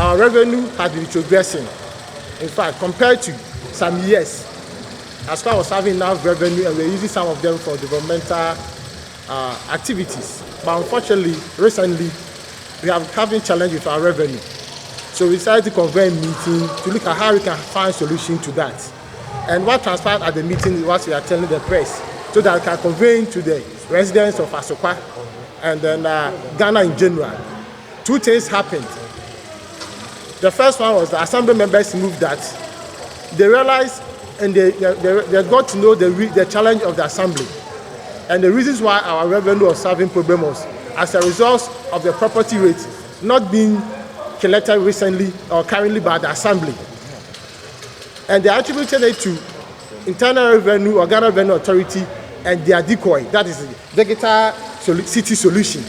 our revenue has been progressing. In fact, compared to some years, Asokwa was having enough revenue and we're using some of them for developmental activities. But unfortunately, recently, we have having challenge with our revenue. So we decided to convene a meeting to look at how we can find solution to that. And what transpired at the meeting is what we are telling the press, so that we can convey to the residents of Asokwa and then Ghana in general. Two things happened. The first one was the assembly members moved that they realized and they got to know the challenge of the assembly and the reasons why our revenue was having problems as a result of the property rate not being collected recently or currently by the assembly. And they attributed it to internal revenue or Ghana Revenue Authority and their decoy, that is the digital city solution.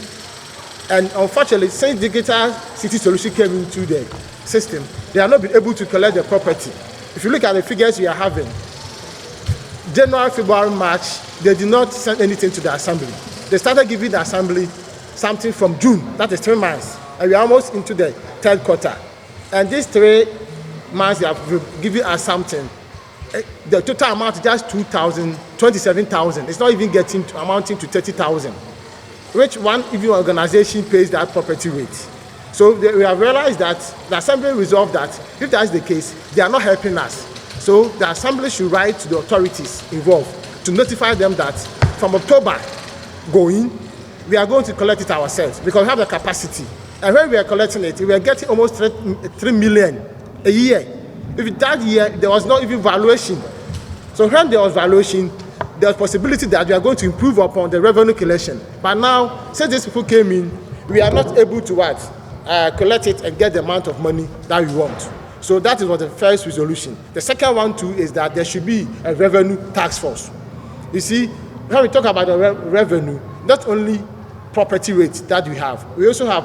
And unfortunately, since digital city solution came into the system, they have not been able to collect the property. If you look at the figures we are having, January, February, March, they did not send anything to the assembly. They started giving the assembly something from June, that is 3 months, and we are almost into the third quarter. And these 3 months they have given us something. The total amount is just 27,000. It's not even amounting to 30,000. Which one even organization pays that property rate? So we have realized that the assembly resolved that if that's the case, they are not helping us. So the assembly should write to the authorities involved to notify them that from October going, we are going to collect it ourselves because we have the capacity. And when we are collecting it, we are getting almost 3 million a year. If that year, there was not even valuation. So when there was valuation, there was possibility that we are going to improve upon the revenue collection. But now, since these people came in, we are not able to collect it and get the amount of money that we want. So that is what the first resolution. The second one too is that there should be a revenue task force. You see, when we talk about the revenue, not only property rates that we have, we also have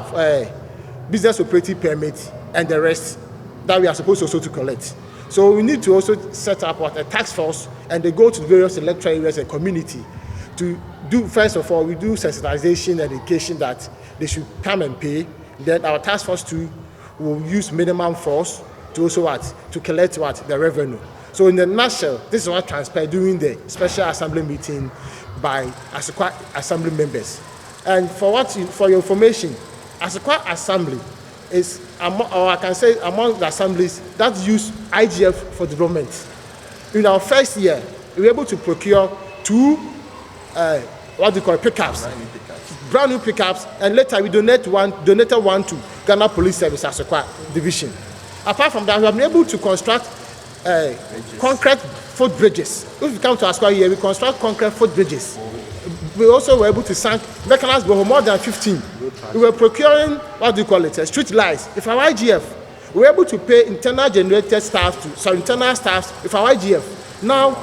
business operating permit and the rest that we are supposed also to collect. So we need to also set up a task force and they go to various electoral areas and community to do, first of all, we do sensitization and education that they should come and pay. Then our task force too will use minimum force to also to collect the revenue. So in a nutshell, this is what transpired during the special assembly meeting by Asokwa assembly members. And for your information, Asokwa assembly is, or I can say among the assemblies that use IGF for development. In our first year, we were able to procure 2 pickups, brand new pickups, and later we donated one to Ghana Police Service Asokwa Division. Apart from that, we have been able to construct concrete footbridges. If you come to Asokwa here, we construct concrete footbridges. We also were able to sink mechanized borehole more than 15. We were procuring, street lights. If our IGF, we were able to pay internal generated staff internal staffs with our IGF. Now,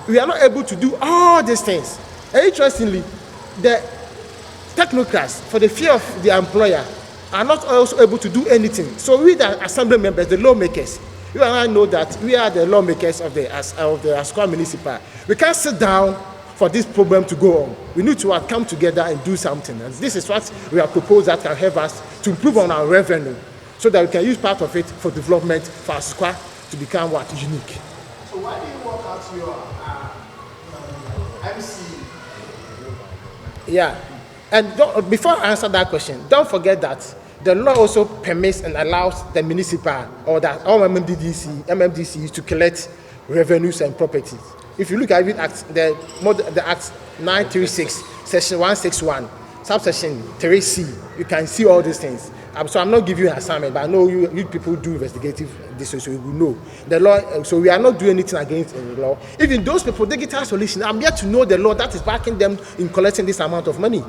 we are not able to do all these things. And interestingly, the technocrats, for the fear of the employer, are not also able to do anything. So we, the assembly members, the lawmakers, you and I know that we are the lawmakers of the Asokwa Municipal. We can't sit down for this problem to go on. We need to come together and do something. And this is what we have proposed that can help us to improve on our revenue so that we can use part of it for development for Asokwa to become unique. So why do you work out your MC? Yeah. And before I answer that question, don't forget that the law also permits and allows the municipal or all MMDCs to collect revenues and properties. If you look at it, the Act 936, Section 161, subsection 3C, you can see all these things. So I'm not giving you an assignment, but I know you people do investigative this, so you will know the law. So we are not doing anything against the law. Even those people, digital solution, I'm yet to know the law that is backing them in collecting this amount of money.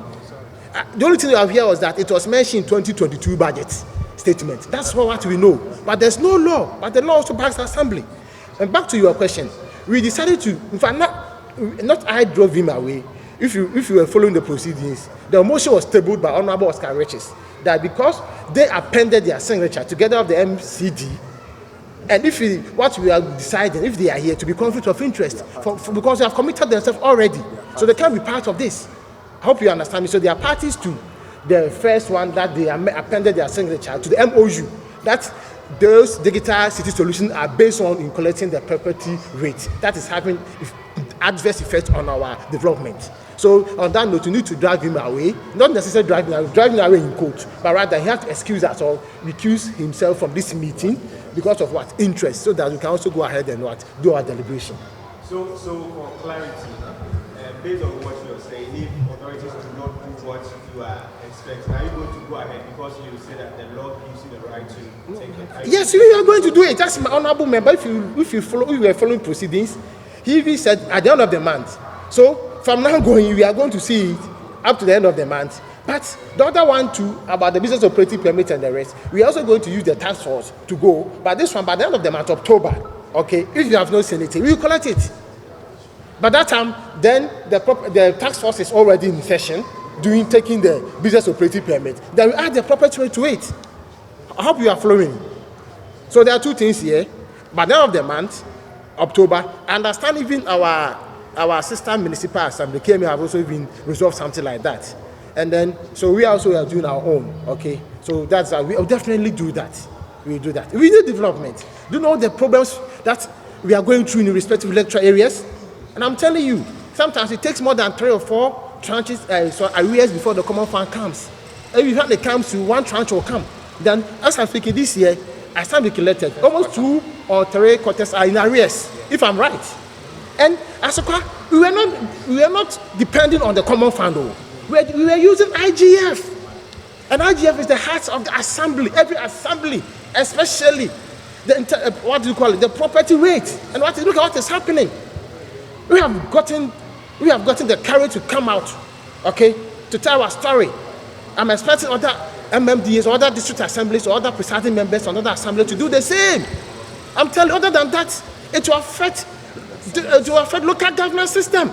The only thing we have here was that it was mentioned in 2022 budget statement. That's what we know. But there's no law. But the law also backs the assembly. And back to your question, we decided to, in fact, not I drove him away. If you were following the proceedings, the motion was tabled by Honorable Oscar Riches that because they appended their signature together of the MCD, and what we are deciding, if they are here to be conflict of interest, because they have committed themselves already, so they can't be part of this. I hope you understand me. So they are parties to the first one that they appended their signature to the MOU that those digital city solutions are based on in collecting the property rate. That is having adverse effect on our development. So on that note, you need to drive him away, not necessarily driving away in court, but rather he has to excuse us or recuse himself from this meeting because of what? Interest, so that we can also go ahead and what? Do our deliberation. So for clarity, based on what you're saying, if authorities do not do what you are expecting, are you going to go ahead because you say that the law gives you the right to take it? Yes, we are going to do it. That's my honorable member. If you were following proceedings, he even said at the end of the month. So from now going, we are going to see it up to the end of the month. But the other one too, about the business operating permit and the rest, we are also going to use the task force to go. But this one, by the end of the month, October, okay, if you have not seen it, we will collect it. By that time, then the task force is already in session, taking the business operating permit. Then we add the property rate to it. I hope you are following. So there are two things here. By the end of the month, October, I understand even our sister municipal assembly came here have also even resolved something like that. And then, so we also are doing our own, okay? So that's how we will definitely do that. We do that. We need development. Do you know the problems that we are going through in the respective electoral areas? And I'm telling you, sometimes it takes more than 3 or 4 tranches, arrears before the common fund comes. Every time it comes to one tranche will come. Then, as I'm speaking this year, I stand be collected. Almost 2 or 3 quarters are in arrears, if I'm right. And Asokwa, we were not depending on the common fund. We were using IGF. And IGF is the heart of the assembly, every assembly, especially the property rate. And look at what is happening. We have gotten the courage to come out, okay, to tell our story. I'm expecting other MMDAs, other district assemblies, or other presiding members on other assemblies to do the same. I'm telling you, other than that, it will affect local government system.